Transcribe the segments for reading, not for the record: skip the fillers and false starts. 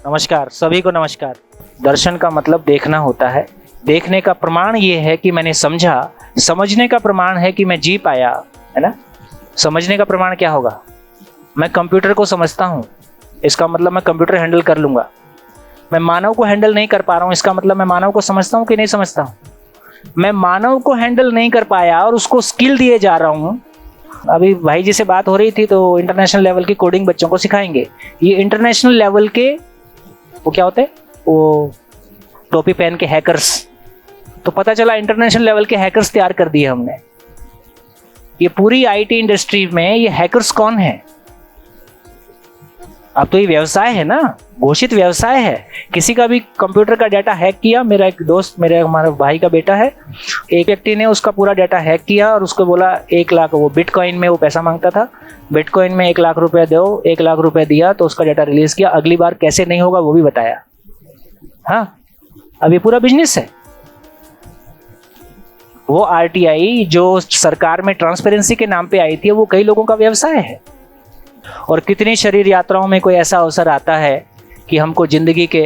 नमस्कार, सभी को नमस्कार। दर्शन का मतलब देखना होता है। देखने का प्रमाण ये है कि मैंने समझा, समझने का प्रमाण है कि मैं जी पाया, है ना। समझने का प्रमाण क्या होगा? मैं कंप्यूटर को समझता हूँ, इसका मतलब मैं कंप्यूटर हैंडल कर लूंगा। मैं मानव को हैंडल नहीं कर पा रहा हूँ, इसका मतलब मैं मानव को समझता हूँ कि नहीं समझता हूँ। मैं मानव को हैंडल नहीं कर पाया और उसको स्किल दिए जा रहा हूँ। अभी भाई जी से बात हो रही थी तो इंटरनेशनल लेवल की कोडिंग बच्चों को सिखाएंगे। ये इंटरनेशनल लेवल के वो क्या होते हैं, वो टोपी पहन के हैकर्स। तो पता चला इंटरनेशनल लेवल के हैकर्स तैयार कर दिए हमने। ये पूरी आईटी इंडस्ट्री में ये हैकर्स कौन है? अब तो ये व्यवसाय है ना, घोषित व्यवसाय है। किसी का भी कंप्यूटर का डाटा हैक किया, मेरा एक दोस्त, हमारे भाई का बेटा है, एक व्यक्ति ने उसका पूरा डाटा हैक किया और उसको बोला 1 लाख, वो बिटकॉइन में वो पैसा मांगता था, बिटकॉइन में 1 लाख रुपया दो, 1 लाख रुपया दिया तो उसका डाटा रिलीज किया। अगली बार कैसे नहीं होगा वो भी बताया। हाँ, अब ये पूरा बिजनेस है। वो आरटीआई जो सरकार में ट्रांसपेरेंसी के नाम पे आई थी, वो कई लोगों का व्यवसाय है। और कितनी शरीर यात्राओं में कोई ऐसा अवसर आता है कि हमको जिंदगी के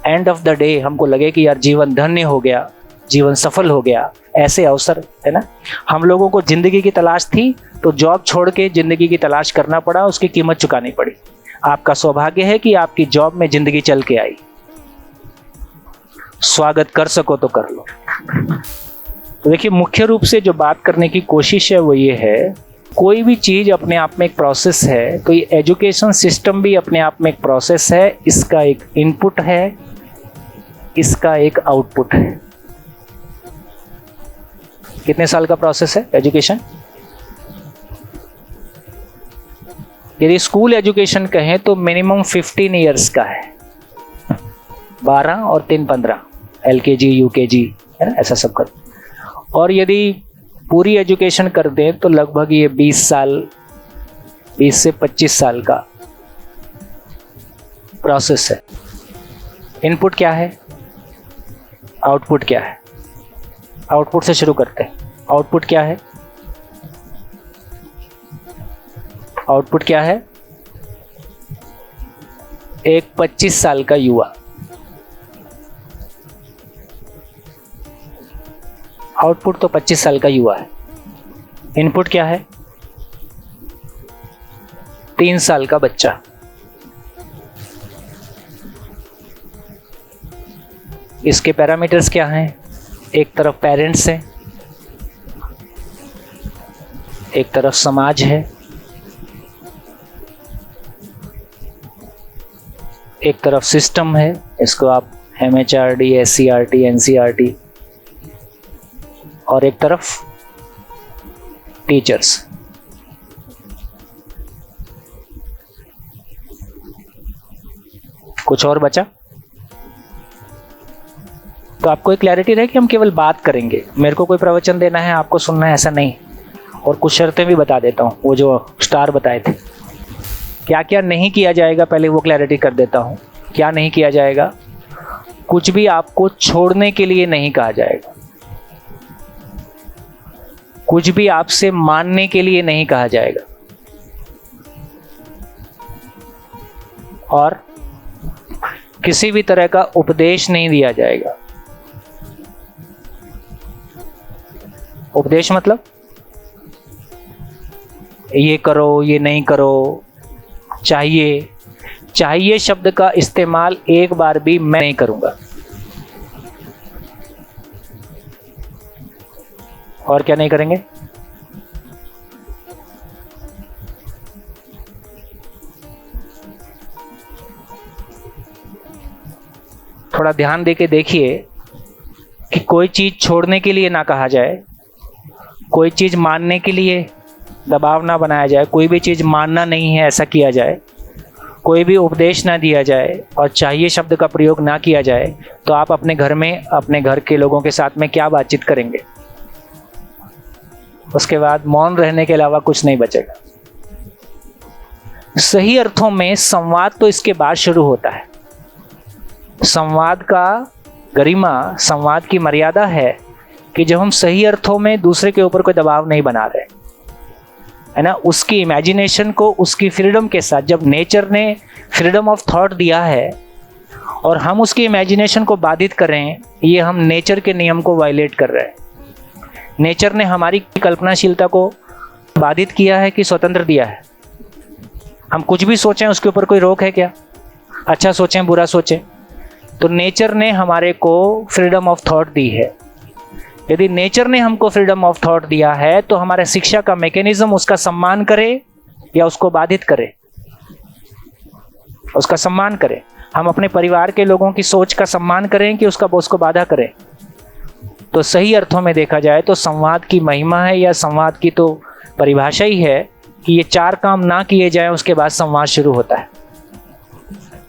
एंड ऑफ द डे हमको लगे कि यार जीवन धन्य हो गया, जीवन सफल हो गया। ऐसे अवसर है ना। हम लोगों को जिंदगी की तलाश थी तो जॉब छोड़ के जिंदगी की तलाश करना पड़ा, उसकी कीमत चुकानी पड़ी। आपका सौभाग्य है कि आपकी जॉब में जिंदगी चल के आई। स्वागत कर सको तो कर लो। तो देखिए, मुख्य रूप से जो बात करने की कोशिश है वो ये है, कोई भी चीज अपने आप में एक प्रोसेस है, तो ये एजुकेशन सिस्टम भी अपने आप में एक प्रोसेस है। इसका एक इनपुट है, इसका एक आउटपुट है। कितने साल का प्रोसेस है एजुकेशन? यदि स्कूल एजुकेशन कहें तो मिनिमम 15 ईयर्स का है। 12 और 3 15, LKG UKG है ना, ऐसा सब कर। और यदि पूरी एजुकेशन कर दें तो लगभग ये 20 से 25 साल का प्रोसेस है। इनपुट क्या है, आउटपुट क्या है? आउटपुट से शुरू करते हैं। आउटपुट क्या है? आउटपुट क्या है? एक 25 साल का युवा। आउटपुट तो 25 साल का युवा है। इनपुट क्या है? 3 साल का बच्चा। इसके पैरामीटर्स क्या हैं? एक तरफ पेरेंट्स है, एक तरफ समाज है, एक तरफ सिस्टम है, इसको आप MHRD, SCRT, NCRT, और एक तरफ टीचर्स। कुछ और बचा? तो आपको एक क्लैरिटी रहे कि हम केवल बात करेंगे, मेरे को कोई प्रवचन देना है, आपको सुनना है, ऐसा नहीं। और कुछ शर्तें भी बता देता हूं, वो जो स्टार बताए थे। क्या क्या नहीं किया जाएगा पहले वो क्लैरिटी कर देता हूं। क्या नहीं किया जाएगा? कुछ भी आपको छोड़ने के लिए नहीं कहा जाएगा, कुछ भी आपसे मानने के लिए नहीं कहा जाएगा, और किसी भी तरह का उपदेश नहीं दिया जाएगा। उपदेश मतलब ये करो, ये नहीं करो, चाहिए शब्द का इस्तेमाल एक बार भी मैं नहीं करूंगा। और क्या नहीं करेंगे? थोड़ा ध्यान देके देखिए कि कोई चीज छोड़ने के लिए ना कहा जाए, कोई चीज मानने के लिए दबाव ना बनाया जाए, कोई भी चीज मानना नहीं है ऐसा किया जाए, कोई भी उपदेश ना दिया जाए, और चाहिए शब्द का प्रयोग ना किया जाए, तो आप अपने घर में अपने घर के लोगों के साथ में क्या बातचीत करेंगे? उसके बाद मौन रहने के अलावा कुछ नहीं बचेगा। सही अर्थों में संवाद तो इसके बाद शुरू होता है। संवाद का गरिमा, संवाद की मर्यादा है कि जब हम सही अर्थों में दूसरे के ऊपर कोई दबाव नहीं बना रहे, है ना, उसकी इमेजिनेशन को उसकी फ्रीडम के साथ, जब नेचर ने फ्रीडम ऑफ थॉट दिया है और हम उसकी इमेजिनेशन को बाधित करें, ये हम नेचर के नियम को वायलेट कर रहे हैं। नेचर ने हमारी कल्पनाशीलता को बाधित किया है कि स्वतंत्र दिया है? हम कुछ भी सोचें उसके ऊपर कोई रोक है क्या? अच्छा सोचें बुरा सोचें, तो नेचर ने हमारे को फ्रीडम ऑफ थॉट दी है। यदि नेचर ने हमको फ्रीडम ऑफ थॉट दिया है तो हमारा शिक्षा का मैकेनिज्म उसका सम्मान करे या उसको बाधित करे? उसका सम्मान करें। हम अपने परिवार के लोगों की सोच का सम्मान करें कि उसको बाधा करें? तो सही अर्थों में देखा जाए तो संवाद की महिमा है, या संवाद की तो परिभाषा ही है कि ये 4 काम ना किए जाएं उसके बाद संवाद शुरू होता है।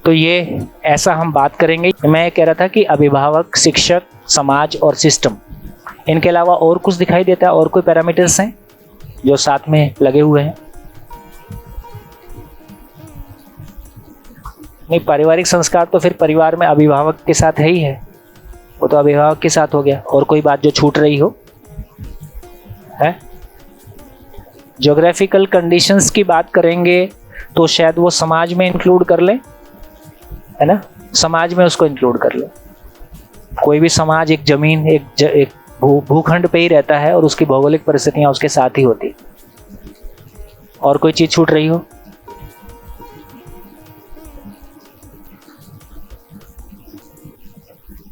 तो ये ऐसा हम बात करेंगे। मैं कह रहा था कि अभिभावक, शिक्षक, समाज और सिस्टम, इनके अलावा और कुछ दिखाई देता है? और कोई पैरामीटर्स हैं जो साथ में लगे हुए हैं? नहीं, पारिवारिक संस्कार तो फिर परिवार में अभिभावक के साथ है ही है, वो तो अभिभावक के साथ हो गया। और कोई बात जो छूट रही हो है? ज्योग्राफिकल कंडीशंस की बात करेंगे तो शायद वो समाज में इंक्लूड कर लें, है ना? समाज में उसको इंक्लूड कर लें। कोई भी समाज एक जमीन, एक भूखंड पे ही रहता है और उसकी भौगोलिक परिस्थितियां उसके साथ ही होती। और कोई चीज छूट रही हो?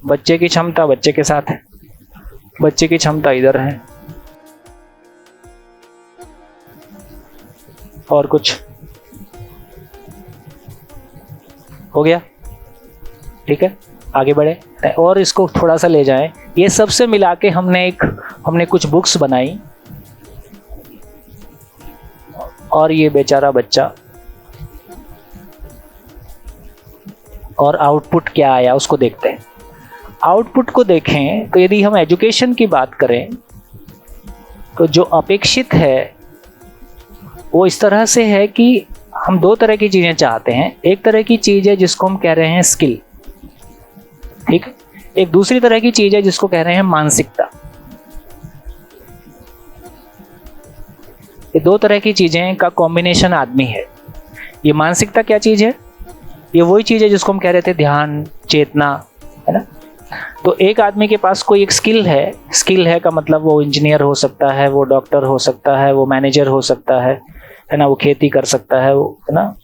बच्चे की क्षमता बच्चे के साथ है, बच्चे की क्षमता इधर है। और कुछ हो गया? ठीक है, आगे बढ़े और इसको थोड़ा सा ले जाएं। ये सबसे मिला के हमने कुछ बुक्स बनाई और ये बेचारा बच्चा, और आउटपुट क्या आया उसको देखते हैं। आउटपुट को देखें तो यदि हम एजुकेशन की बात करें तो जो अपेक्षित है वो इस तरह से है कि हम 2 तरह की चीजें चाहते हैं। एक तरह की चीज है जिसको हम कह रहे हैं स्किल, ठीक। एक दूसरी तरह की चीज है जिसको कह रहे हैं मानसिकता। ये 2 तरह की चीजें का कॉम्बिनेशन आदमी है। ये मानसिकता क्या चीज है? ये वही चीज है जिसको हम कह रहे थे ध्यान, चेतना, है ना? तो एक आदमी के पास कोई एक स्किल है का मतलब वो इंजीनियर हो सकता है, वो डॉक्टर हो सकता है, वो मैनेजर हो सकता है ना? वो खेती कर सकता है, वो, है ना?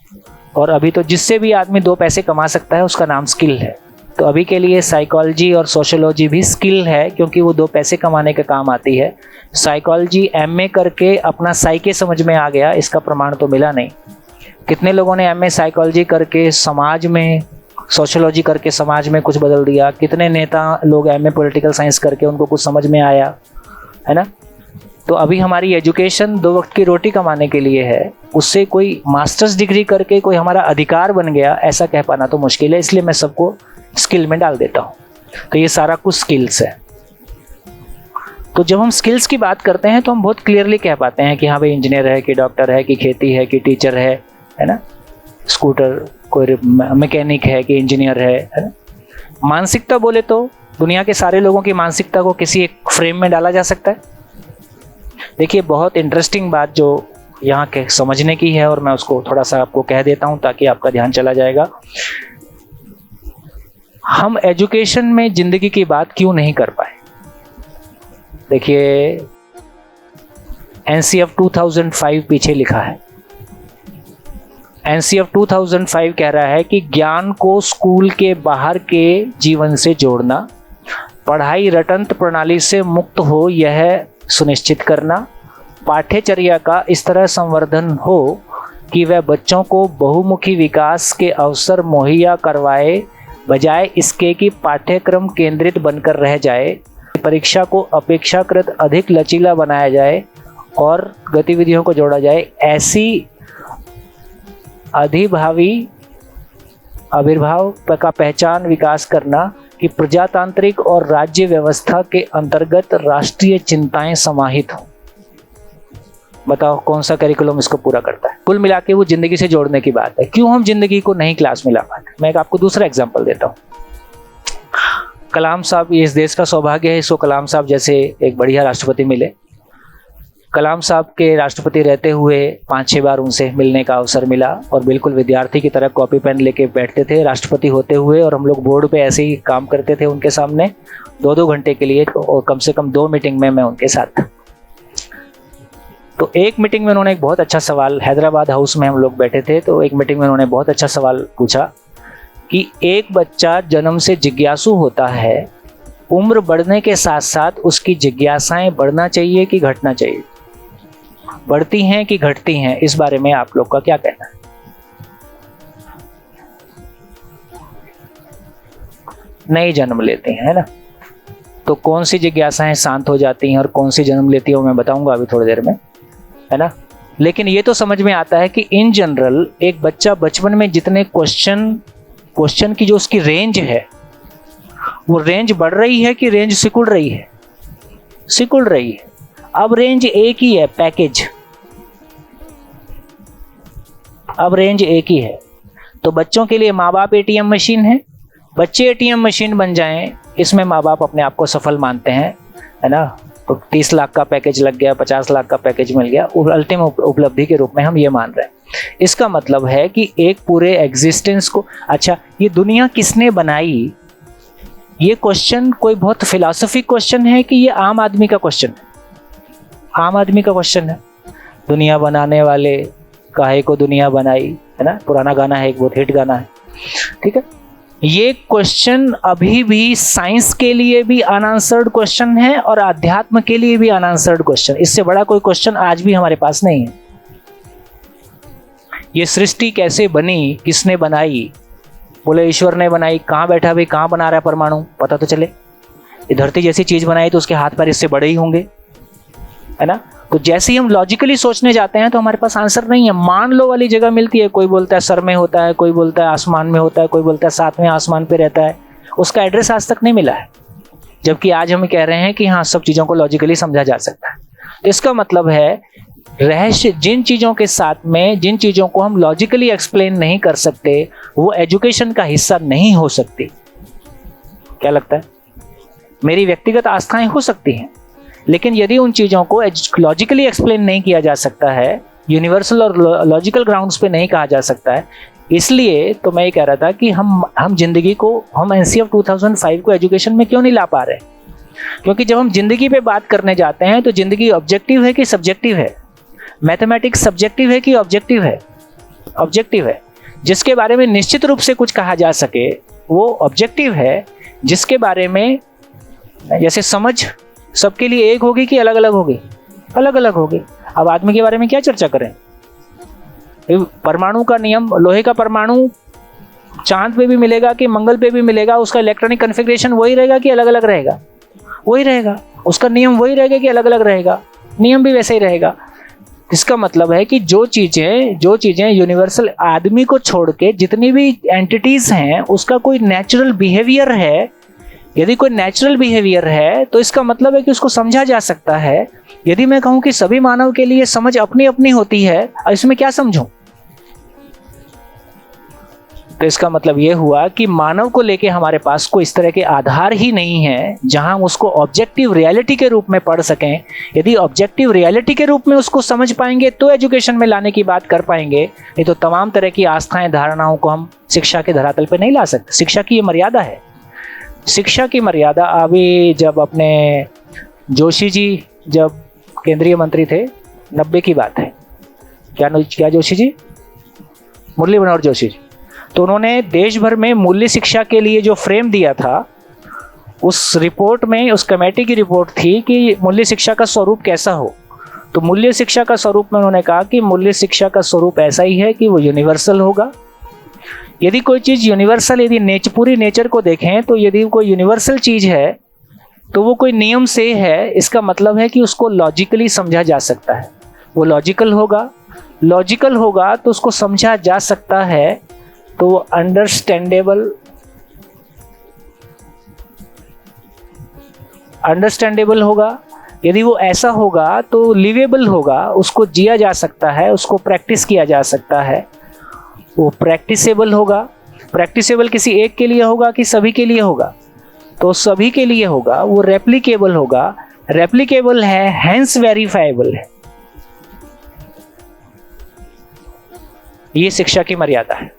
और अभी तो जिससे भी आदमी 2 पैसे कमा सकता है उसका नाम स्किल है। तो अभी के लिए साइकोलॉजी और सोशियोलॉजी भी स्किल है क्योंकि वो 2 पैसे कमाने के काम आती है। साइकोलॉजी एमए करके अपना साइके समझ में आ गया, इसका प्रमाण तो मिला नहीं। कितने लोगों ने एमए साइकोलॉजी करके समाज में, सोशियोलॉजी करके समाज में कुछ बदल दिया? कितने नेता लोग एमए पॉलिटिकल साइंस करके उनको कुछ समझ में आया, है ना? तो अभी हमारी एजुकेशन 2 वक्त की रोटी कमाने के लिए है, उससे कोई मास्टर्स डिग्री करके कोई हमारा अधिकार बन गया ऐसा कह पाना तो मुश्किल है। इसलिए मैं सबको स्किल में डाल देता हूँ। तो ये सारा कुछ स्किल्स है। तो जब हम स्किल्स की बात करते हैं तो हम बहुत क्लियरली कह पाते हैं कि हाँ भाई इंजीनियर है, कि डॉक्टर है, कि खेती है, कि टीचर है ना? स्कूटर, कोई मैकेनिक है, कि इंजीनियर है ना? मानसिकता बोले तो दुनिया के सारे लोगों की मानसिकता को किसी एक फ्रेम में डाला जा सकता है। देखिए, बहुत इंटरेस्टिंग बात जो यहाँ के समझने की है और मैं उसको थोड़ा सा आपको कह देता हूँ ताकि आपका ध्यान चला जाएगा। हम एजुकेशन में जिंदगी की बात क्यों नहीं कर पाए? देखिए, एनसीएफ 2005 पीछे लिखा है। एनसीएफ 2005 कह रहा है कि ज्ञान को स्कूल के बाहर के जीवन से जोड़ना, पढ़ाई रटंत प्रणाली से मुक्त हो यह सुनिश्चित करना, पाठ्यचर्या का इस तरह संवर्धन हो कि वह बच्चों को बहुमुखी विकास के अवसर मुहैया करवाए, बजाय इसके कि पाठ्यक्रम केंद्रित बनकर रह जाए। परीक्षा को अपेक्षाकृत अधिक लचीला बनाया जाए और गतिविधियों को जोड़ा जाए। ऐसी आविर्भाव का पहचान विकास करना कि प्रजातांत्रिक और राज्य व्यवस्था के अंतर्गत राष्ट्रीय चिंताएं समाहित हों। बताओ कौन सा करिकुलम इसको पूरा करता है? कुल मिला के वो जिंदगी से जोड़ने की बात है। क्यों हम जिंदगी को नहीं क्लास में ला पाते? मैं आपको दूसरा एग्जांपल देता हूँ। कलाम साहब, ये इस देश का सौभाग्य है, इसको कलाम साहब जैसे एक बढ़िया राष्ट्रपति मिले। कलाम साहब के राष्ट्रपति रहते हुए 5-6 बार उनसे मिलने का अवसर मिला और बिल्कुल विद्यार्थी की तरह कॉपी पेन लेके बैठते थे राष्ट्रपति होते हुए, और हम लोग बोर्ड पे ऐसे ही काम करते थे उनके सामने 2-2 घंटे के लिए, और कम से कम 2 मीटिंग में मैं उनके साथ था। तो एक मीटिंग में उन्होंने एक बहुत अच्छा सवाल, हैदराबाद हाउस में हम लोग बैठे थे, तो एक मीटिंग में उन्होंने बहुत अच्छा सवाल पूछा कि एक बच्चा जन्म से जिज्ञासु होता है, उम्र बढ़ने के साथ साथ उसकी जिज्ञासाएं बढ़ना चाहिए कि घटना चाहिए, बढ़ती हैं कि घटती हैं, इस बारे में आप लोग का क्या कहना है? नई जन्म लेते हैं, है ना? तो कौन सी जिज्ञासाएं शांत हो जाती हैं और कौन सी जन्म लेती है वो मैं बताऊंगा अभी थोड़ी देर में, है ना? लेकिन ये तो समझ में आता है कि इन जनरल एक बच्चा बचपन में जितने क्वेश्चन की जो उसकी रेंज है, वो रेंज बढ़ रही है कि रेंज सिकुड़ रही है? सिकुड़ रही है। अब रेंज एक ही है, पैकेज, अब रेंज एक ही है। तो बच्चों के लिए माँ बाप एटीएम मशीन है, बच्चे एटीएम मशीन बन जाएं, इसमें माँ बाप अपने आप को सफल मानते हैं, है ना? तो 30 लाख का पैकेज लग गया, 50 लाख का पैकेज मिल गया, अल्टीम उपलब्धि के रूप में हम ये मान रहे हैं। इसका मतलब है कि एक पूरे एग्जिस्टेंस को, अच्छा ये दुनिया किसने बनाई, ये क्वेश्चन कोई बहुत फिलॉसफिक क्वेश्चन है कि ये आम आदमी का क्वेश्चन है? आम आदमी का क्वेश्चन है। दुनिया बनाने वाले काहे को दुनिया बनाई, है ना? पुराना गाना है, एक बहुत हिट गाना है, ठीक है? ये क्वेश्चन अभी भी साइंस के लिए भी अनआंसर्ड क्वेश्चन है और अध्यात्म के लिए भी अनआंसर्ड क्वेश्चन। इससे बड़ा कोई क्वेश्चन आज भी हमारे पास नहीं है। ये सृष्टि कैसे बनी, किसने बनाई? बोले ईश्वर ने बनाई। कहाँ बैठा भाई, कहाँ बना रहा है परमाणु, पता तो चले। ये धरती जैसी चीज बनाई तो उसके हाथ पैर इससे बड़े ही होंगे, है ना? तो जैसे ही हम लॉजिकली सोचने जाते हैं तो हमारे पास आंसर नहीं है। मान लो वाली जगह मिलती है, कोई बोलता है सर में होता है, कोई बोलता है आसमान में होता है, कोई बोलता है 7वें आसमान पे रहता है, उसका एड्रेस आज तक नहीं मिला है। जबकि आज हम कह रहे हैं कि हाँ, सब चीजों को लॉजिकली समझा जा सकता है। तो इसका मतलब है रहस्य, जिन चीजों के साथ में, जिन चीजों को हम लॉजिकली एक्सप्लेन नहीं कर सकते, वो एजुकेशन का हिस्सा नहीं हो सकती। क्या लगता है? मेरी व्यक्तिगत आस्थाएं हो सकती हैं, लेकिन यदि उन चीजों को लॉजिकली एक्सप्लेन नहीं किया जा सकता है, यूनिवर्सल और लॉजिकल ग्राउंड्स पे नहीं कहा जा सकता है, इसलिए तो मैं ये कह रहा था कि हम जिंदगी को, हम एनसीएफ 2005 को एजुकेशन में क्यों नहीं ला पा रहे? क्योंकि जब हम जिंदगी पे बात करने जाते हैं तो जिंदगी ऑब्जेक्टिव है कि सब्जेक्टिव है? मैथमेटिक्स सब्जेक्टिव है कि ऑब्जेक्टिव है? ऑब्जेक्टिव है। जिसके बारे में निश्चित रूप से कुछ कहा जा सके वो ऑब्जेक्टिव है। जिसके बारे में, जैसे समझ सबके लिए एक होगी कि अलग अलग होगी? अलग अलग होगी। अब आदमी के बारे में क्या चर्चा करें? परमाणु का नियम, लोहे का परमाणु चांद पे भी मिलेगा कि मंगल पे भी मिलेगा, उसका इलेक्ट्रॉनिक कॉन्फ़िगरेशन वही रहेगा कि अलग अलग रहेगा? वही रहेगा। उसका नियम वही रहेगा कि अलग अलग रहेगा? नियम भी वैसे ही रहेगा। इसका मतलब है कि जो चीजें यूनिवर्सल, आदमी को छोड़ के जितनी भी एंटिटीज हैं उसका कोई नेचुरल बिहेवियर है। यदि कोई नेचुरल बिहेवियर है तो इसका मतलब है कि उसको समझा जा सकता है। यदि मैं कहूं कि सभी मानव के लिए समझ अपनी अपनी होती है, इसमें क्या समझूं? तो इसका मतलब यह हुआ कि मानव को लेके हमारे पास कोई इस तरह के आधार ही नहीं है जहां हम उसको ऑब्जेक्टिव रियलिटी के रूप में पढ़ सकें। यदि ऑब्जेक्टिव रियलिटी के रूप में उसको समझ पाएंगे तो एजुकेशन में लाने की बात कर पाएंगे, नहीं तो तमाम तरह की आस्थाएं, धारणाओं को हम शिक्षा के धरातल पे नहीं ला सकते। शिक्षा की ये मर्यादा है। शिक्षा की मर्यादा अभी जब अपने जोशी जी जब केंद्रीय मंत्री थे, 90 की बात है, क्या जोशी जी, मुरली मनोहर जोशी जी, तो उन्होंने देश भर में मूल्य शिक्षा के लिए जो फ्रेम दिया था, उस रिपोर्ट में, उस कमेटी की रिपोर्ट थी कि मूल्य शिक्षा का स्वरूप कैसा हो। तो मूल्य शिक्षा का स्वरूप में उन्होंने कहा कि मूल्य शिक्षा का स्वरूप ऐसा ही है कि वो यूनिवर्सल होगा। यदि कोई चीज़ यूनिवर्सल, यदि पूरी नेचर को देखें तो यदि कोई यूनिवर्सल चीज़ है तो वो कोई नियम से है, इसका मतलब है कि उसको लॉजिकली समझा जा सकता है। वो लॉजिकल होगा तो उसको समझा जा सकता है, तो वो अंडरस्टैंडेबल होगा। यदि वो ऐसा होगा तो लिवेबल होगा, उसको जिया जा सकता है, उसको प्रैक्टिस किया जा सकता है। वो प्रैक्टिसेबल होगा। प्रैक्टिसेबल किसी एक के लिए होगा कि सभी के लिए होगा? तो सभी के लिए होगा। वो रेप्लिकेबल होगा। रेप्लिकेबल है, हेंस वेरीफाइबल है। ये शिक्षा की मर्यादा है।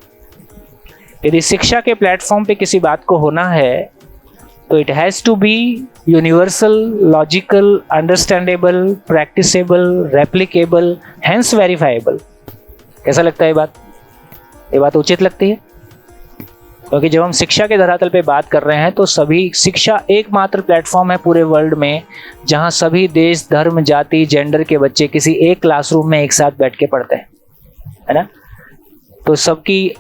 यदि शिक्षा के प्लेटफॉर्म पे किसी बात को होना है तो it has to be universal, logical, understandable, practicable, replicable, hence verifiable. कैसा लगता है ये बात उचित लगती है? क्योंकि जब हम शिक्षा के धरातल पे बात कर रहे हैं तो सभी शिक्षा एकमात्र प्लेटफॉर्म है पूरे वर्ल्ड में जहां सभी देश, धर्म, जाति, जेंडर के बच्चे किसी एक क्लासरूम में एक साथ बैठ के पढ़ते हैं, है ना। तो सबकी,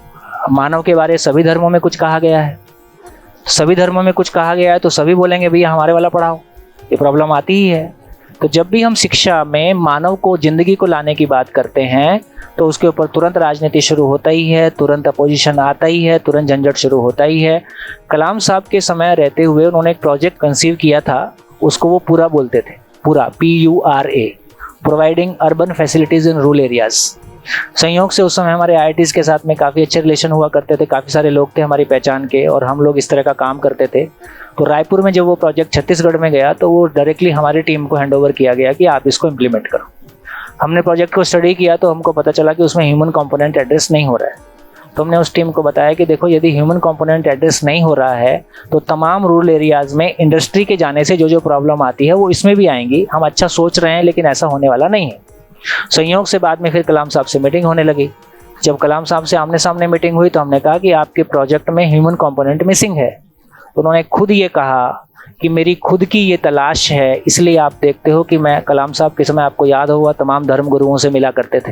मानव के बारे सभी धर्मों में कुछ कहा गया है, सभी धर्मों में कुछ कहा गया है तो सभी बोलेंगे भैया हमारे वाला पढ़ाओ। ये प्रॉब्लम आती ही है। तो जब भी हम शिक्षा में मानव को, जिंदगी को लाने की बात करते हैं तो उसके ऊपर तुरंत राजनीति शुरू होता ही है, तुरंत अपोजिशन आता ही है, तुरंत झंझट शुरू होता ही है। कलाम साहब के समय रहते हुए उन्होंने एक प्रोजेक्ट कंसीव किया था, उसको वो पूरा बोलते थे, पूरा, PURA, providing urban facilities in rural areas. संयोग से उस समय हमारे IITs के साथ में काफ़ी अच्छे रिलेशन हुआ करते थे, काफ़ी सारे लोग थे हमारी पहचान के और हम लोग इस तरह का काम करते थे। तो रायपुर में जब वो प्रोजेक्ट छत्तीसगढ़ में गया तो वो डायरेक्टली हमारी टीम को हैंड ओवर किया गया कि आप इसको इम्प्लीमेंट करो। हमने प्रोजेक्ट को स्टडी किया तो हमको पता चला कि उसमें ह्यूमन कंपोनेंट एड्रेस नहीं हो रहा है। तो हमने उस टीम को बताया कि देखो, यदि ह्यूमन कंपोनेंट एड्रेस नहीं हो रहा है तो तमाम रूरल एरियाज़ में इंडस्ट्री के जाने से जो प्रॉब्लम आती है वो इसमें भी आएंगी। हम अच्छा सोच रहे हैं लेकिन ऐसा होने वाला नहीं है। संयोग से बाद में फिर कलाम साहब से मीटिंग होने लगी। जब कलाम साहब से आमने सामने मीटिंग हुई तो हमने कहा कि आपके प्रोजेक्ट में ह्यूमन कंपोनेंट मिसिंग है। तो उन्होंने खुद ये कहा कि मेरी खुद की ये तलाश है, इसलिए आप देखते हो कि मैं, कलाम साहब के समय आपको याद होगा तमाम धर्म गुरुओं से मिला करते थे।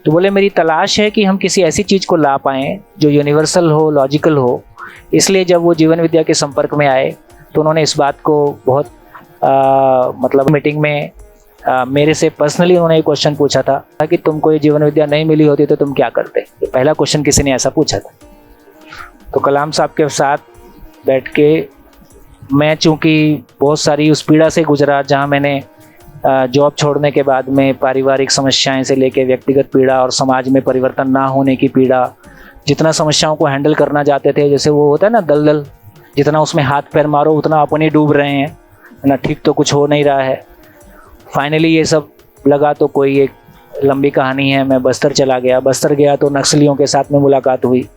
तो बोले मेरी तलाश है कि हम किसी ऐसी चीज़ को ला पाएँ जो यूनिवर्सल हो, लॉजिकल हो। इसलिए जब वो जीवन विद्या के संपर्क में आए तो उन्होंने इस बात को बहुत मतलब मीटिंग में मेरे से पर्सनली उन्होंने एक क्वेश्चन पूछा था कि तुमको ये जीवन विद्या नहीं मिली होती तो तुम क्या करते। ये पहला क्वेश्चन किसी ने ऐसा पूछा था। तो कलाम साहब के साथ बैठ के मैं, चूँकि बहुत सारी उस पीड़ा से गुजरा जहाँ मैंने जॉब छोड़ने के बाद में पारिवारिक समस्याएं से लेके व्यक्तिगत पीड़ा और समाज में परिवर्तन ना होने की पीड़ा, जितना समस्याओं को हैंडल करना चाहते थे, जैसे वो होता है ना दलदल, जितना उसमें हाथ पैर मारो उतना अपन ही डूब रहे हैं, है ना, ठीक तो कुछ हो नहीं रहा है। फाइनली ये सब लगा तो कोई एक लंबी कहानी है। मैं बस्तर चला गया। बस्तर गया तो नक्सलियों के साथ में मुलाकात हुई।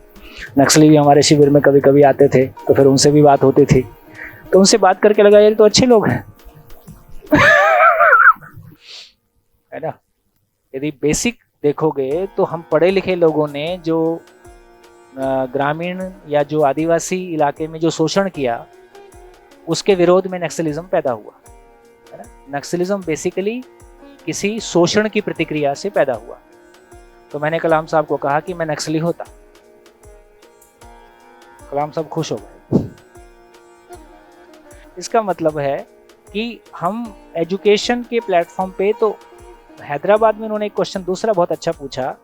नक्सली भी हमारे शिविर में कभी कभी आते थे तो फिर उनसे भी बात होती थी। तो उनसे बात करके लगा यार तो अच्छे लोग हैं है ना। यदि बेसिक देखोगे तो हम पढ़े लिखे लोगों ने जो ग्रामीण या जो आदिवासी इलाके में जो शोषण किया उसके विरोध में नक्सलिज्म पैदा हुआ, है ना। नक्सलिज्म बेसिकली किसी शोषण की प्रतिक्रिया से पैदा हुआ। तो मैंने कलाम साहब को कहा कि मैं नक्सली होता। कलाम साहब खुश हो गए। इसका मतलब है कि हम एजुकेशन के प्लेटफॉर्म पे, तो हैदराबाद में उन्होंने एक क्वेश्चन दूसरा बहुत अच्छा पूछा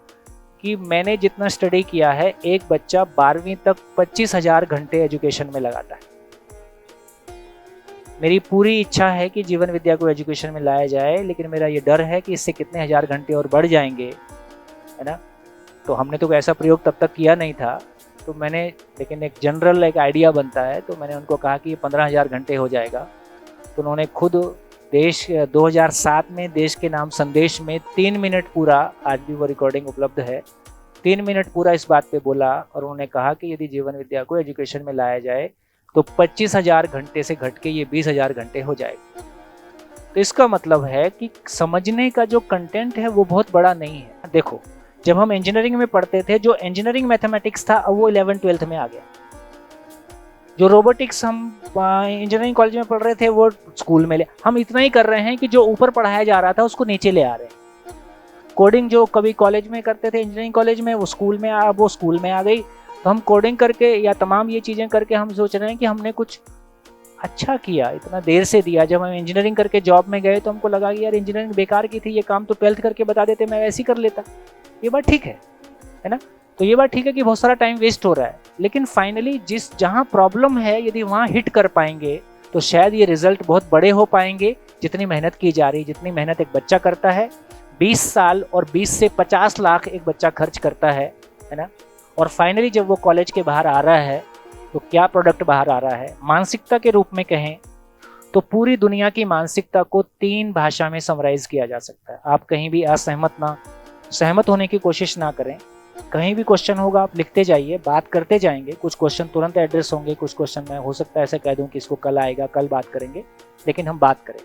कि मैंने जितना स्टडी किया है एक बच्चा 12वीं तक 25,000 घंटे एजुकेशन में लगाता है। मेरी पूरी इच्छा है कि जीवन विद्या को एजुकेशन में लाया जाए, लेकिन मेरा ये डर है कि इससे कितने हजार घंटे और बढ़ जाएंगे, है ना। तो हमने तो ऐसा प्रयोग तब तक किया नहीं था, तो मैंने, लेकिन एक जनरल एक आइडिया बनता है, तो मैंने उनको कहा कि ये 15,000 घंटे हो जाएगा। तो उन्होंने खुद 2007 में देश के नाम संदेश में 3 मिनट पूरा, आज भी वो रिकॉर्डिंग उपलब्ध है, 3 मिनट पूरा इस बात पे बोला और उन्होंने कहा कि यदि जीवन विद्या को एजुकेशन में लाया जाए तो 25,000 घंटे से घट के ये 20,000 घंटे हो जाएगा। तो इसका मतलब है कि समझने का जो कंटेंट है वो बहुत बड़ा नहीं है। देखो, जब हम इंजीनियरिंग में पढ़ते थे, जो इंजीनियरिंग मैथमेटिक्स था अब वो 11th-12th में आ गया। जो रोबोटिक्स हम इंजीनियरिंग कॉलेज में पढ़ रहे थे वो स्कूल में ले, हम इतना ही कर रहे हैं कि जो ऊपर पढ़ाया जा रहा था उसको नीचे ले आ रहे हैं। कोडिंग जो कभी कॉलेज में करते थे इंजीनियरिंग कॉलेज में, वो स्कूल में वो स्कूल में आ गई। तो हम कोडिंग करके या तमाम ये चीज़ें करके हम सोच रहे हैं कि हमने कुछ अच्छा किया, इतना देर से दिया। जब हम इंजीनियरिंग करके जॉब में गए तो हमको लगा कि यार इंजीनियरिंग बेकार की थी, ये काम तो 12th करके बता देते, मैं वैसे ही कर लेता। ये बात ठीक है ना। तो ये बात ठीक है कि बहुत सारा टाइम वेस्ट हो रहा है, लेकिन फाइनली जहाँ प्रॉब्लम है यदि वहाँ हिट कर पाएंगे तो शायद ये रिजल्ट बहुत बड़े हो पाएंगे। जितनी मेहनत की जा रही, जितनी मेहनत एक बच्चा करता है, 20 साल और 20 से 50 लाख एक बच्चा खर्च करता है ना। और फाइनली जब वो कॉलेज के बाहर आ रहा है तो क्या प्रोडक्ट बाहर आ रहा है। मानसिकता के रूप में कहें तो पूरी दुनिया की मानसिकता को 3 भाषा में समराइज किया जा सकता है। आप कहीं भी असहमत ना सहमत होने की कोशिश ना करें। कहीं भी क्वेश्चन होगा आप लिखते जाइए, बात करते जाएंगे। कुछ क्वेश्चन तुरंत एड्रेस होंगे, कुछ क्वेश्चन मैं हो सकता है ऐसे कह दूं कि इसको कल आएगा, कल बात करेंगे, लेकिन हम बात करें।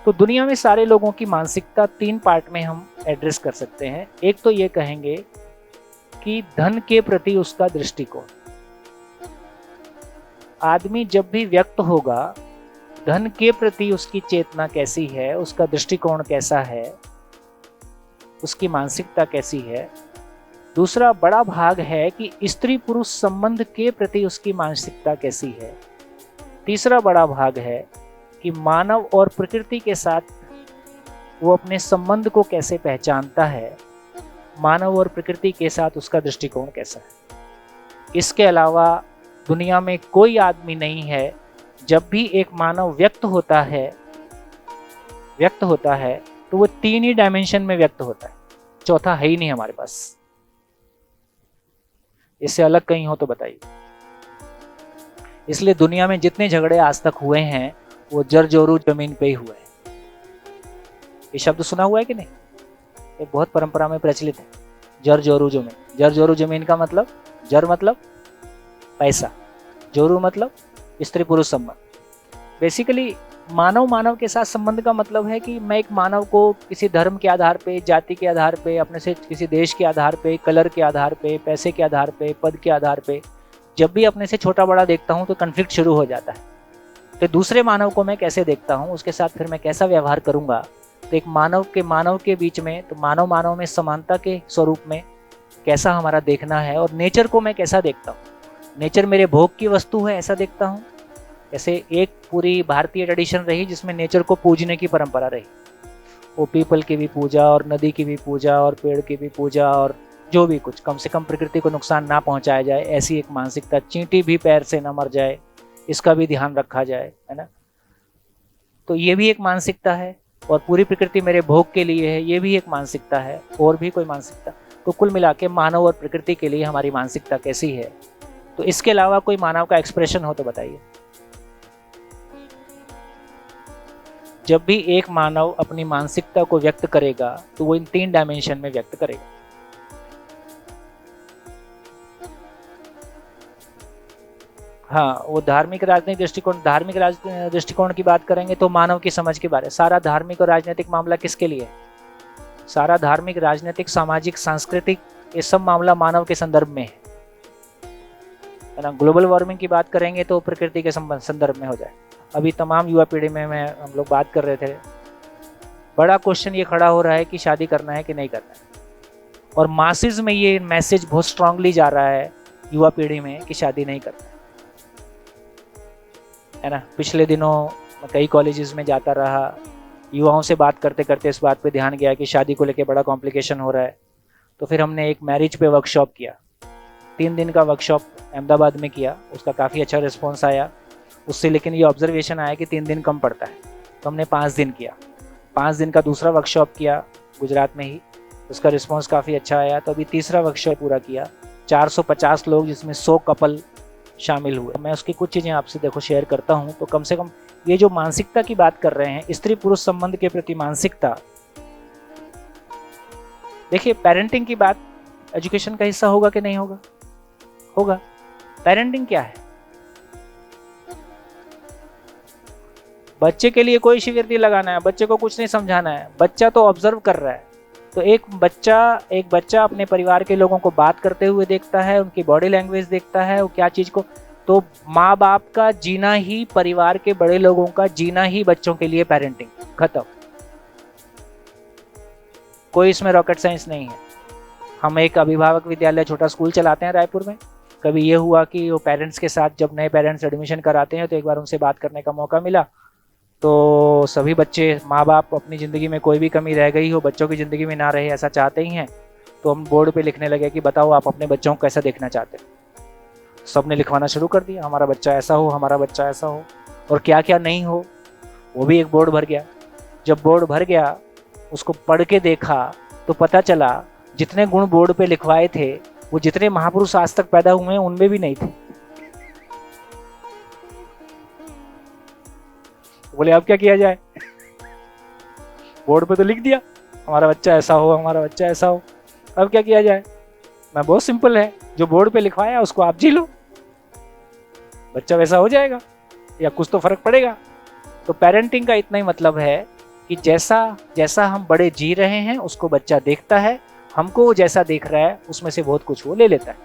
तो दुनिया में सारे लोगों की मानसिकता 3 पार्ट में हम एड्रेस कर सकते हैं। एक तो ये कहेंगे कि धन के प्रति उसका दृष्टिकोण। आदमी जब भी व्यक्त होगा, धन के प्रति उसकी चेतना कैसी है, उसका दृष्टिकोण कैसा है, उसकी मानसिकता कैसी है। दूसरा बड़ा भाग है कि स्त्री पुरुष संबंध के प्रति उसकी मानसिकता कैसी है। तीसरा बड़ा भाग है कि मानव और प्रकृति के साथ वो अपने संबंध को कैसे पहचानता है, मानव और प्रकृति के साथ उसका दृष्टिकोण कैसा है। इसके अलावा दुनिया में कोई आदमी नहीं है, जब भी एक मानव व्यक्त होता है तो वो 3 ही डायमेंशन में व्यक्त होता है, चौथा है ही नहीं हमारे पास। इससे अलग कहीं हो तो बताइए। इसलिए दुनिया में जितने झगड़े आज तक हुए हैं वो जरजोरू जमीन पे ही हुए हैं। ये शब्द सुना हुआ है कि नहीं? ये बहुत परंपरा में प्रचलित है, जरजोरू जमीन। जरजोरू जमीन का मतलब, जर मतलब पैसा, जोरू मतलब स्त्री पुरुष संबंध। बेसिकली मानव के साथ संबंध का मतलब है कि मैं एक मानव को किसी धर्म के आधार पे, जाति के आधार पे, अपने से किसी देश के आधार पे, कलर के आधार पे, पैसे के आधार पे, पद के आधार पे जब भी अपने से छोटा बड़ा देखता हूँ तो कन्फ्लिक्ट शुरू हो जाता है। तो दूसरे मानव को मैं कैसे देखता हूँ, उसके साथ फिर मैं कैसा व्यवहार करूँगा। तो एक मानव के बीच में, तो मानव में समानता के स्वरूप में कैसा हमारा देखना है। और नेचर को मैं कैसा देखता हूँ, नेचर मेरे भोग की वस्तु है ऐसा देखता हूँ। ऐसे एक पूरी भारतीय ट्रेडिशन रही जिसमें नेचर को पूजने की परंपरा रही। वो पीपल की भी पूजा और नदी की भी पूजा और पेड़ की भी पूजा और जो भी कुछ, कम से कम प्रकृति को नुकसान ना पहुंचाया जाए, ऐसी एक मानसिकता। चींटी भी पैर से न मर जाए, इसका भी ध्यान रखा जाए, है ना। तो ये भी एक मानसिकता है। और पूरी प्रकृति मेरे भोग के लिए है, ये भी एक मानसिकता है। और भी कोई मानसिकता। तो कुल मिला के मानव और प्रकृति के लिए हमारी मानसिकता कैसी है। तो इसके अलावा कोई मानव का एक्सप्रेशन हो तो बताइए। जब भी एक मानव अपनी मानसिकता को व्यक्त करेगा तो वो इन 3 डायमेंशन में व्यक्त करेगा। हाँ, वो धार्मिक राजनीतिक दृष्टिकोण की बात करेंगे तो मानव की समझ के बारे। सारा धार्मिक और राजनीतिक मामला किसके लिए है? सारा धार्मिक, राजनीतिक, सामाजिक, सांस्कृतिक, ये सब मामला मानव के संदर्भ में है ना। ग्लोबल वार्मिंग की बात करेंगे तो प्रकृति के संदर्भ में हो जाए। अभी तमाम युवा पीढ़ी में हम लोग बात कर रहे थे, बड़ा क्वेश्चन ये खड़ा हो रहा है कि शादी करना है कि नहीं करना है। और मासेस में ये मैसेज बहुत स्ट्रांगली जा रहा है युवा पीढ़ी में कि शादी नहीं करना है ना। पिछले दिनों मैं कई कॉलेजेस में जाता रहा, युवाओं से बात करते करते इस बात पे ध्यान गया कि शादी को लेके बड़ा कॉम्प्लिकेशन हो रहा है। तो फिर हमने एक मैरिज पे वर्कशॉप किया, 3 दिन का वर्कशॉप अहमदाबाद में किया। उसका काफ़ी अच्छा रिस्पॉन्स आया उससे, लेकिन ये ऑब्जर्वेशन आया कि 3 दिन कम पड़ता है, तो हमने 5 दिन किया। 5 दिन का दूसरा वर्कशॉप किया गुजरात में ही, उसका रिस्पॉन्स काफ़ी अच्छा आया। तो अभी तीसरा वर्कशॉप पूरा किया, 450 लोग जिसमें 100 कपल शामिल हुए। मैं उसकी कुछ चीज़ें आपसे देखो शेयर करता हूँ। तो कम से कम ये जो मानसिकता की बात कर रहे हैं, स्त्री पुरुष संबंध के प्रति मानसिकता, देखिए पेरेंटिंग की बात एजुकेशन का हिस्सा होगा कि नहीं होगा? होगा। पेरेंटिंग क्या है? बच्चे के लिए कोई शिविर नहीं लगाना है, बच्चे को कुछ नहीं समझाना है, बच्चा तो ऑब्जर्व कर रहा है। तो एक बच्चा अपने परिवार के लोगों को बात करते हुए देखता है, उनकी बॉडी लैंग्वेज देखता है, वो क्या चीज को। तो माँ बाप का जीना ही, परिवार के बड़े लोगों का जीना ही बच्चों के लिए पेरेंटिंग, खत्म। कोई इसमें रॉकेट साइंस नहीं है। हम एक अभिभावक विद्यालय छोटा स्कूल चलाते हैं रायपुर में। कभी ये हुआ कि वो पेरेंट्स के साथ, जब नए पेरेंट्स एडमिशन कराते हैं तो एक बार उनसे बात करने का मौका मिला। तो सभी बच्चे, माँ बाप अपनी ज़िंदगी में कोई भी कमी रह गई हो बच्चों की ज़िंदगी में ना रहे ऐसा चाहते ही हैं। तो हम बोर्ड पे लिखने लगे कि बताओ आप अपने बच्चों को कैसा देखना चाहते हैं। सब ने लिखवाना शुरू कर दिया, हमारा बच्चा ऐसा हो, हमारा बच्चा ऐसा हो, और क्या क्या नहीं हो वो भी एक बोर्ड भर गया। जब बोर्ड भर गया उसको पढ़ के देखा तो पता चला जितने गुण बोर्ड पे लिखवाए थे वो जितने महापुरुष आज तक पैदा हुए हैं उनमें भी नहीं थे। बोले अब क्या किया जाए, बोर्ड पे तो लिख दिया, हमारा बच्चा ऐसा हो, हमारा बच्चा ऐसा हो। अब क्या किया जाए? मैं बहुत सिंपल है, जो बोर्ड पे लिखवाया उसको आप जी लो, बच्चा वैसा हो जाएगा या कुछ तो फर्क पड़ेगा। तो पेरेंटिंग का इतना ही मतलब है कि जैसा जैसा हम बड़े जी रहे हैं उसको बच्चा देखता है, हमको वो जैसा देख रहा है उसमें से बहुत कुछ वो ले लेता है।